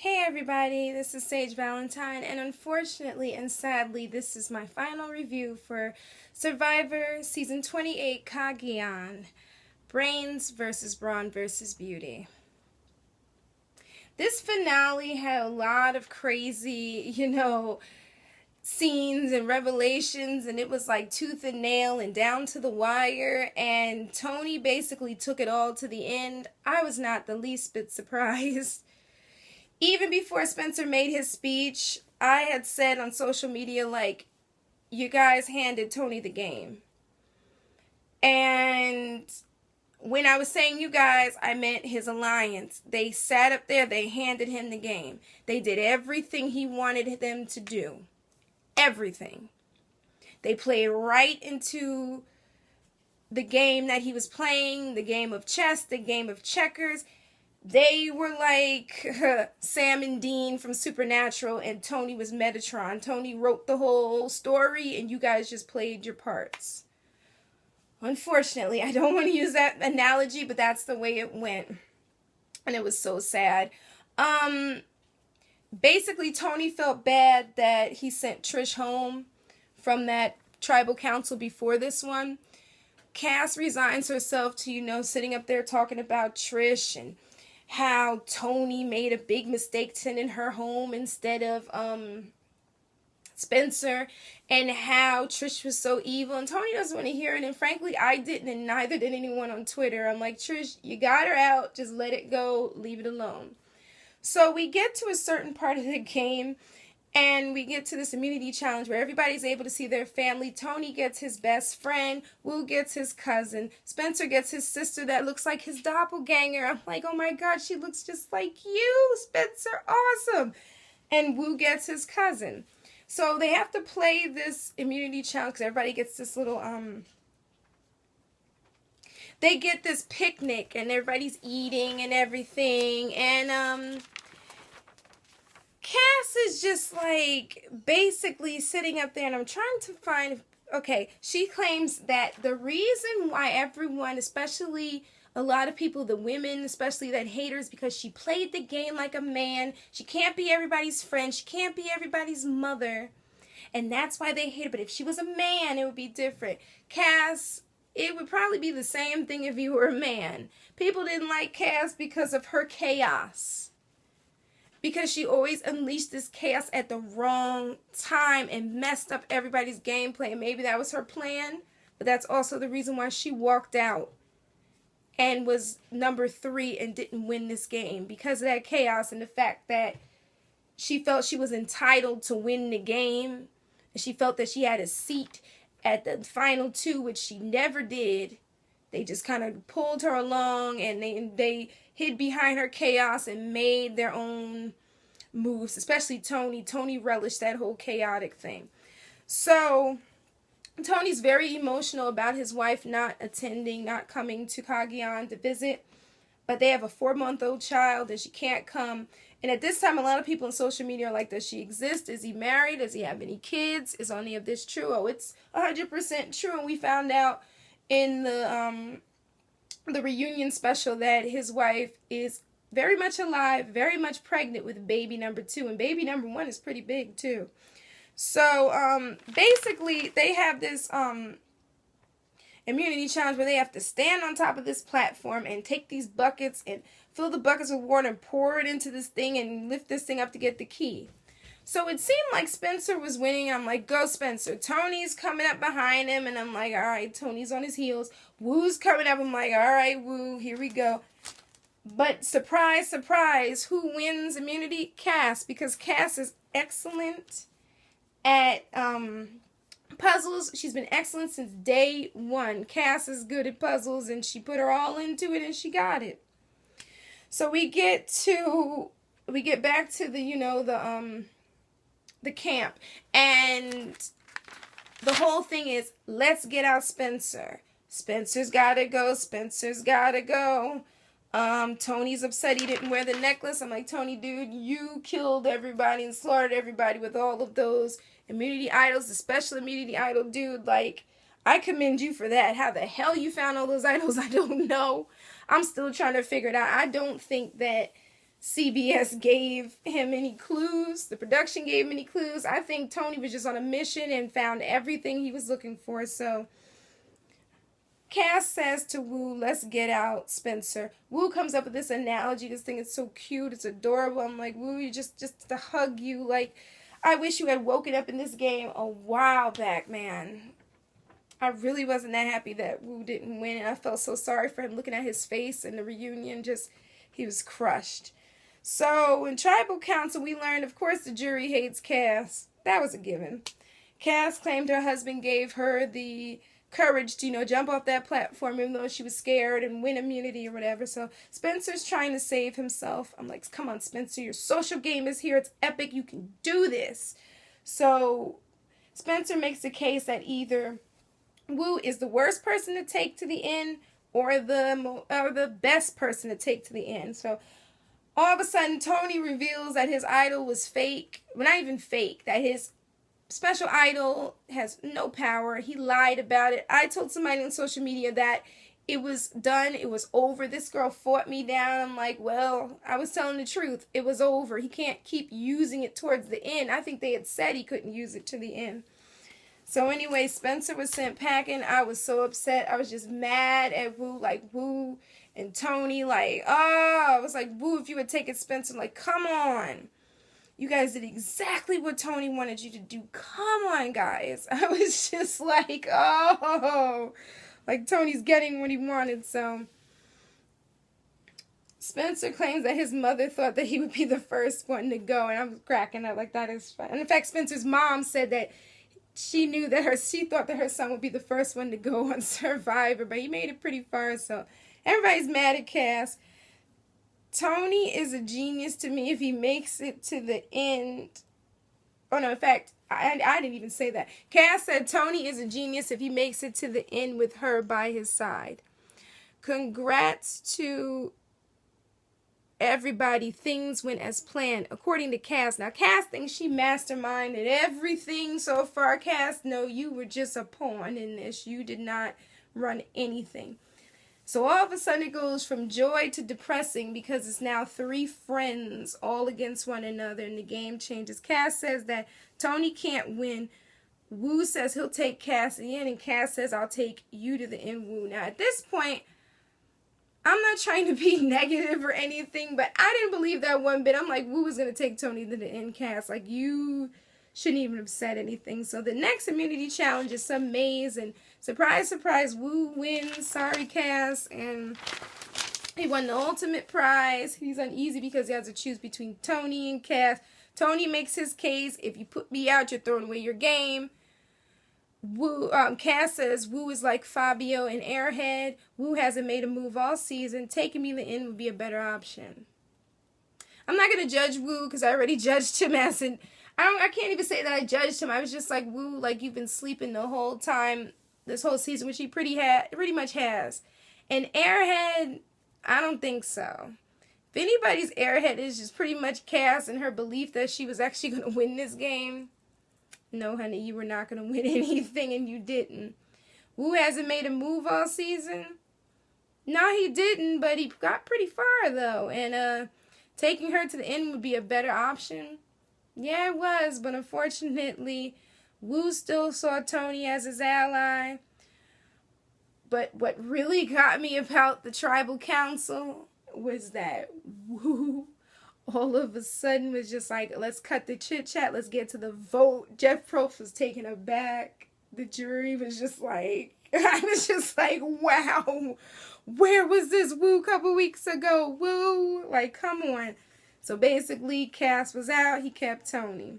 Hey everybody, this is Sage Valentine, and unfortunately and sadly, this is my final review for Survivor Season 28 Cagayan, Brains versus Brawn versus Beauty. This finale had a lot of crazy, scenes and revelations, and it was like tooth and nail and down to the wire, and Tony basically took it all to the end. I was not the least bit surprised. Even before Spencer made his speech, I had said on social media, like, you guys handed Tony the game. And when I was saying you guys, I meant his alliance. They sat up there, they handed him the game. They did everything he wanted them to do. Everything. They played right into the game that he was playing, the game of chess, the game of checkers. They were like Sam and Dean from Supernatural, and Tony was Metatron. Tony wrote the whole story, and you guys just played your parts. Unfortunately, I don't want to use that analogy, but that's the way it went. And it was so sad. Basically, Tony felt bad that he sent Trish home from that tribal council before this one. Cass resigns herself to, sitting up there talking about Trish and how Tony made a big mistake sending her home instead of Spencer, and how Trish was so evil, and Tony doesn't want to hear it, and frankly I didn't, and neither did anyone on Twitter. I'm like, Trish, you got her out, just let it go, leave it alone. So we get to a certain part of the game, and we get to this immunity challenge where everybody's able to see their family. Tony gets his best friend. Wu gets his cousin. Spencer gets his sister that looks like his doppelganger. I'm like, oh my God, she looks just like you, Spencer. Awesome. And Wu gets his cousin. So they have to play this immunity challenge because everybody gets this little, they get this picnic and everybody's eating and everything. And, Cass is just like basically sitting up there, and I'm trying to find, okay, she claims that the reason why everyone, especially a lot of people, the women especially, that hate her is because she played the game like a man. She can't be everybody's friend. She can't be everybody's mother. And that's why they hate her. But if she was a man, it would be different. Cass, it would probably be the same thing if you were a man. People didn't like Cass because of her chaos. Because she always unleashed this chaos at the wrong time and messed up everybody's gameplay. And maybe that was her plan, but that's also the reason why she walked out and was number 3 and didn't win this game. Because of that chaos and the fact that she felt she was entitled to win the game. And she felt that she had a seat at the final 2, which she never did. They just kind of pulled her along, and they hid behind her chaos and made their own moves, especially Tony. Tony relished that whole chaotic thing. So Tony's very emotional about his wife not attending, not coming to Cagayan to visit. But they have a 4-month-old child, and she can't come. And at this time, a lot of people on social media are like, does she exist? Is he married? Does he have any kids? Is any of this true? Oh, it's 100% true. And we found out in the reunion special that his wife is very much alive, very much pregnant with baby number 2, and baby number 1 is pretty big too. So basically they have this immunity challenge where they have to stand on top of this platform and take these buckets and fill the buckets with water and pour it into this thing and lift this thing up to get the key. So it seemed like Spencer was winning. I'm like, go Spencer. Tony's coming up behind him, and I'm like, all right, Tony's on his heels. Wu's coming up. I'm like, all right, Wu, here we go. But surprise, surprise, who wins immunity? Cass, because Cass is excellent at puzzles. She's been excellent since day 1. Cass is good at puzzles, and she put her all into it, and she got it. So we get back to the camp, and the whole thing is, let's get out Spencer. Spencer's gotta go. Spencer's gotta go. Tony's upset he didn't wear the necklace. I'm like, Tony, dude, you killed everybody and slaughtered everybody with all of those immunity idols, the special immunity idol, dude. Like, I commend you for that. How the hell you found all those idols, I don't know. I'm still trying to figure it out. I don't think that CBS gave him any clues. The production gave him any clues. I think Tony was just on a mission and found everything he was looking for. So Cass says to Woo, let's get out, Spencer. Woo comes up with this analogy. This thing is so cute. It's adorable. I'm like, Woo, you just to hug you. Like, I wish you had woken up in this game a while back, man. I really wasn't that happy that Woo didn't win. And I felt so sorry for him looking at his face in the reunion. Just, he was crushed. So in Tribal Council, we learned, of course, the jury hates Cass. That was a given. Cass claimed her husband gave her the courage to, jump off that platform even though she was scared and win immunity or whatever. So Spencer's trying to save himself. I'm like, come on, Spencer, your social game is here. It's epic. You can do this. So Spencer makes the case that either Woo is the worst person to take to the end or the best person to take to the end. So all of a sudden, Tony reveals that his idol was fake. Well, not even fake, that his special idol has no power. He lied about it. I told somebody on social media that it was done. It was over. This girl fought me down. I'm like, well, I was telling the truth. It was over. He can't keep using it towards the end. I think they had said he couldn't use it to the end. So anyway, Spencer was sent packing. I was so upset. I was just mad at Woo. Like, Woo and Tony, like, oh, I was like, Woo, if you had taken Spencer, like, come on. You guys did exactly what Tony wanted you to do. Come on, guys. I was just like, oh, like Tony's getting what he wanted. So Spencer claims that his mother thought that he would be the first one to go. And I'm cracking up like, that is fun. And in fact, Spencer's mom said that she thought that her son would be the first one to go on Survivor. But he made it pretty far. So everybody's mad at Cass. Tony is a genius to me if he makes it to the end. Oh, no, in fact, I didn't even say that. Cass said Tony is a genius if he makes it to the end with her by his side. Congrats to everybody. Things went as planned, according to Cass. Now, Cass thinks she masterminded everything so far. Cass, no, you were just a pawn in this. You did not run anything. So all of a sudden it goes from joy to depressing because it's now 3 friends all against one another and the game changes. Cass says that Tony can't win. Woo says he'll take Cass in and Cass says I'll take you to the end, Woo. Now at this point, I'm not trying to be negative or anything, but I didn't believe that one bit. I'm like, Woo was going to take Tony to the end, Cass. Like, you shouldn't even have said anything. So the next immunity challenge is some maze, and surprise, surprise, Woo wins. Sorry, Cass. And he won the ultimate prize. He's uneasy because he has to choose between Tony and Cass. Tony makes his case. If you put me out, you're throwing away your game. Cass says Woo is like Fabio and Airhead. Woo hasn't made a move all season. Taking me to the end would be a better option. I'm not going to judge Woo because I already judged him as an... I can't even say that I judged him. I was just like, Woo, like you've been sleeping the whole time, this whole season, which he pretty much has. And Airhead, I don't think so. If anybody's Airhead is just pretty much Cass and her belief that she was actually going to win this game. No, honey, you were not going to win anything and you didn't. Woo hasn't made a move all season. No, he didn't, but he got pretty far though. And taking her to the end would be a better option. Yeah, it was, but unfortunately, Woo still saw Tony as his ally. But what really got me about the Tribal Council was that Woo all of a sudden was just like, let's cut the chit-chat, let's get to the vote. Jeff Probst was taken aback. The jury was just like, I was just like, wow, where was this Woo a couple weeks ago? Woo, like, come on. So basically, Cass was out. He kept Tony.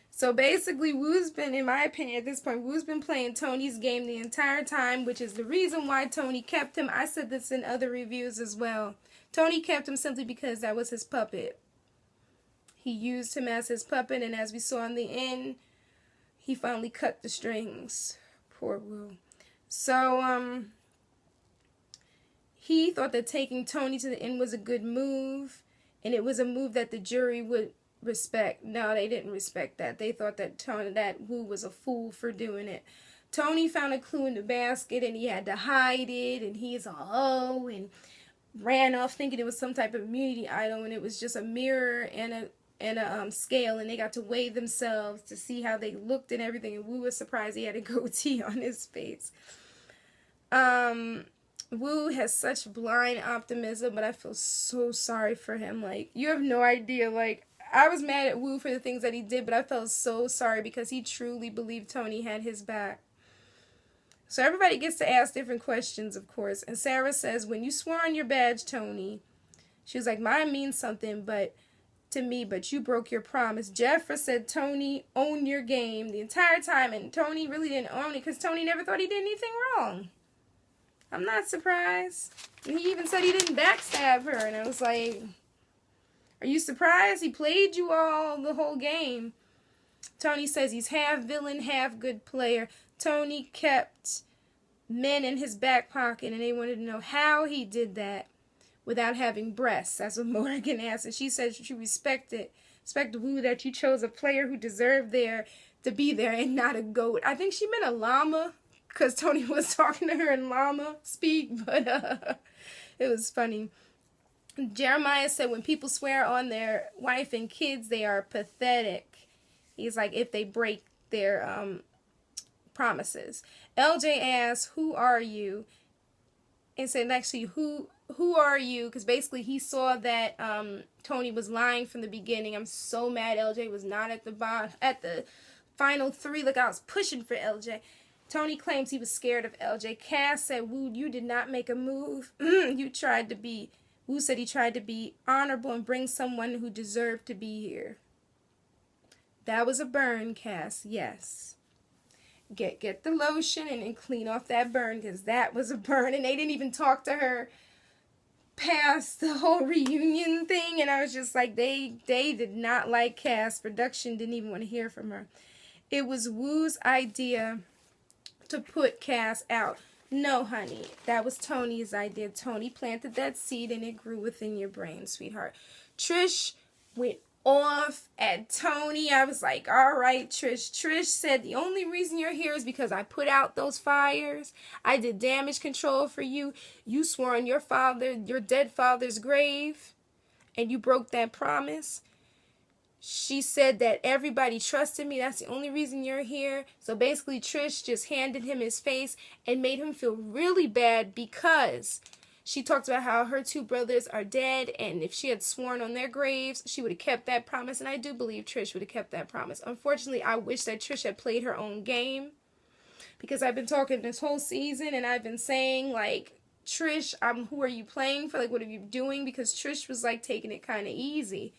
So basically, Woo's been, in my opinion, at this point, Woo's been playing Tony's game the entire time, which is the reason why Tony kept him. I said this in other reviews as well. Tony kept him simply because that was his puppet. He used him as his puppet, and as we saw in the end, he finally cut the strings. Poor Woo. So, he thought that taking Tony to the end was a good move. And it was a move that the jury would respect. No, they didn't respect that. They thought that Woo was a fool for doing it. Tony found a clue in the basket and he had to hide it. And he's all, oh, and ran off thinking it was some type of immunity idol, and it was just a mirror and a scale, and they got to weigh themselves to see how they looked and everything. And Wu was surprised he had a goatee on his face. Wu has such blind optimism, but I feel so sorry for him. Like, you have no idea. Like, I was mad at Wu for the things that he did, but I felt so sorry because he truly believed Tony had his back. So everybody gets to ask different questions, of course. And Sarah says, when you swore on your badge, Tony, she was like, mine means something to me, but you broke your promise. Jeffra said, Tony, own your game the entire time. And Tony really didn't own it because Tony never thought he did anything wrong. I'm not surprised. And he even said he didn't backstab her. And I was like, are you surprised? He played you all the whole game. Tony says he's half villain, half good player. Tony kept men in his back pocket, and they wanted to know how he did that without having breasts. That's what Morgan asked. And she said she respected Wu, that you chose a player who deserved to be there and not a goat. I think she meant a llama, because Tony was talking to her in llama speak, but it was funny. Jeremiah said when people swear on their wife and kids, they are pathetic. He's like, if they break their promises. LJ asked, who are you? And said next to you, who are you? Because basically he saw that Tony was lying from the beginning. I'm so mad LJ was not at the final 3. Look, I was pushing for LJ. Tony claims he was scared of LJ. Cass said, Wu, you did not make a move. Wu said he tried to be honorable and bring someone who deserved to be here. That was a burn, Cass. Yes. Get the lotion and clean off that burn, because that was a burn. And they didn't even talk to her past the whole reunion thing. And I was just like, they did not like Cass. Production didn't even want to hear from her. It was Wu's idea to put Cass out. No, honey, that was Tony's idea. Tony planted that seed and it grew within your brain, sweetheart. Trish went off at Tony. I was like, all right, Trish. Trish said the only reason you're here is because I put out those fires. I did damage control for you. You swore on your dead father's grave, and you broke that promise. She said that everybody trusted me. That's the only reason you're here. So basically, Trish just handed him his face and made him feel really bad because she talked about how her 2 brothers are dead, and if she had sworn on their graves, she would have kept that promise. And I do believe Trish would have kept that promise. Unfortunately, I wish that Trish had played her own game, because I've been talking this whole season and I've been saying, like, Trish, who are you playing for? Like, what are you doing? Because Trish was like taking it kind of easy.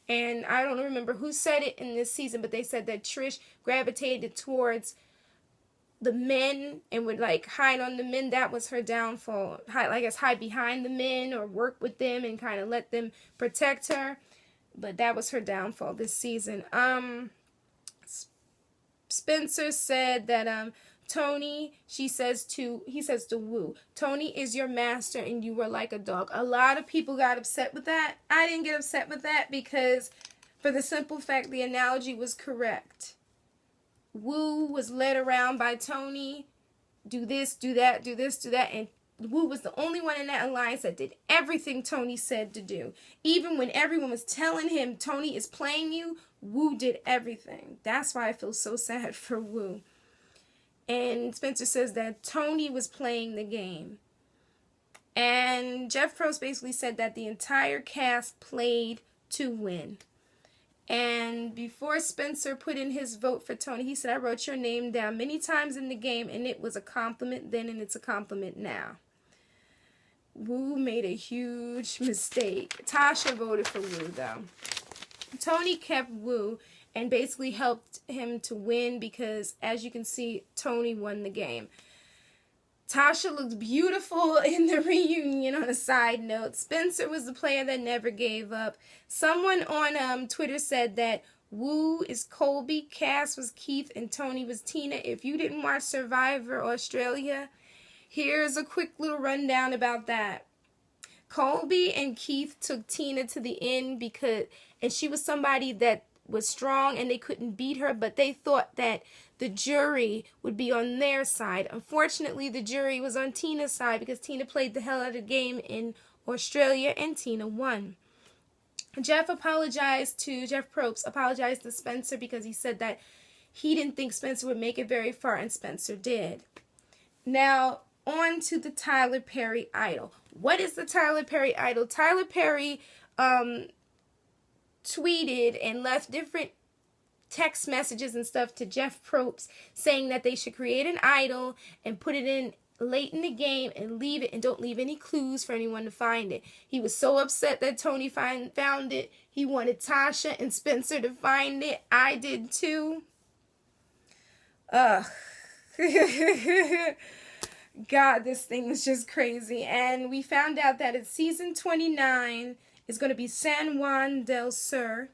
And I don't remember who said it in this season, but they said that Trish gravitated towards the men and would like hide on the men. That was her downfall. Hide behind the men or work with them and kind of let them protect her. But that was her downfall this season. Spencer said that Tony, he says to Wu, Tony is your master and you were like a dog. A lot of people got upset with that. I didn't get upset with that because for the simple fact the analogy was correct. Wu was led around by Tony, do this, do that, do this, do that, and Wu was the only one in that alliance that did everything Tony said to do. Even when everyone was telling him Tony is playing you, Wu did everything. That's why I feel so sad for Wu. And Spencer says that Tony was playing the game. And Jeff Probst basically said that the entire cast played to win. And before Spencer put in his vote for Tony, he said, I wrote your name down many times in the game, and it was a compliment then, and it's a compliment now. Wu made a huge mistake. Tasha voted for Wu, though. Tony kept Wu and basically helped him to win because, as you can see, Tony won the game. Tasha looked beautiful in the reunion on a side note. Spencer was the player that never gave up. Someone on Twitter said that Wu is Colby, Cass was Keith, and Tony was Tina. If you didn't watch Survivor Australia, here's a quick little rundown about that. Colby and Keith took Tina to the end and she was somebody that was strong and they couldn't beat her, but they thought that the jury would be on their side. Unfortunately, the jury was on Tina's side because Tina played the hell out of the game in Australia, and Tina won. Jeff Probst apologized to Spencer because he said that he didn't think Spencer would make it very far, and Spencer did. Now, on to the Tyler Perry Idol. What is the Tyler Perry Idol? Tyler Perry tweeted and left different text messages and stuff to Jeff Probst saying that they should create an idol and put it in late in the game and leave it, and don't leave any clues for anyone to find it. He was so upset that Tony found it. He wanted Tasha and Spencer to find it. I did too. Ugh. God, this thing was just crazy. And we found out that it's season 29 is going to be San Juan del Sur,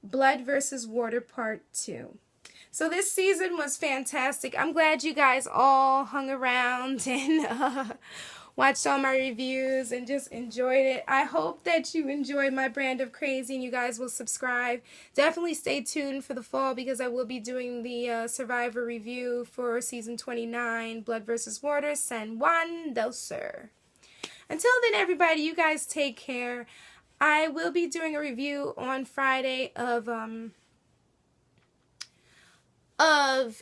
Blood versus Water Part 2. So this season was fantastic. I'm glad you guys all hung around and watched all my reviews and just enjoyed it. I hope that you enjoyed my brand of crazy and you guys will subscribe. Definitely stay tuned for the fall because I will be doing the Survivor review for season 29, Blood versus Water, San Juan del Sur. Until then, everybody, you guys take care. I will be doing a review on Friday of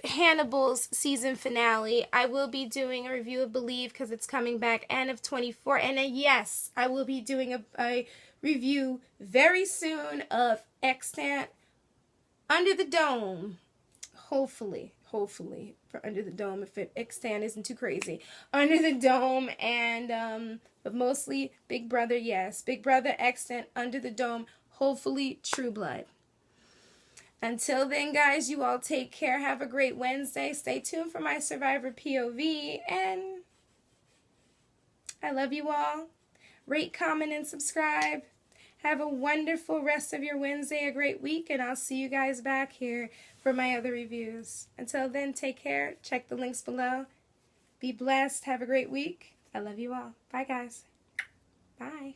Hannibal's season finale. I will be doing a review of Believe because it's coming back, and of 24. And yes, I will be doing a review very soon of Extant Under the Dome. Hopefully for Under the Dome, if Extant isn't too crazy. Under the Dome, and but mostly Big Brother. Yes, Big Brother, Extant, Under the Dome. Hopefully True Blood. Until then, guys, you all take care. Have a great Wednesday. Stay tuned for my Survivor POV. And I love you all. Rate, comment, and subscribe. Have a wonderful rest of your Wednesday, a great week, and I'll see you guys back here for my other reviews. Until then, take care. Check the links below. Be blessed. Have a great week. I love you all. Bye, guys. Bye.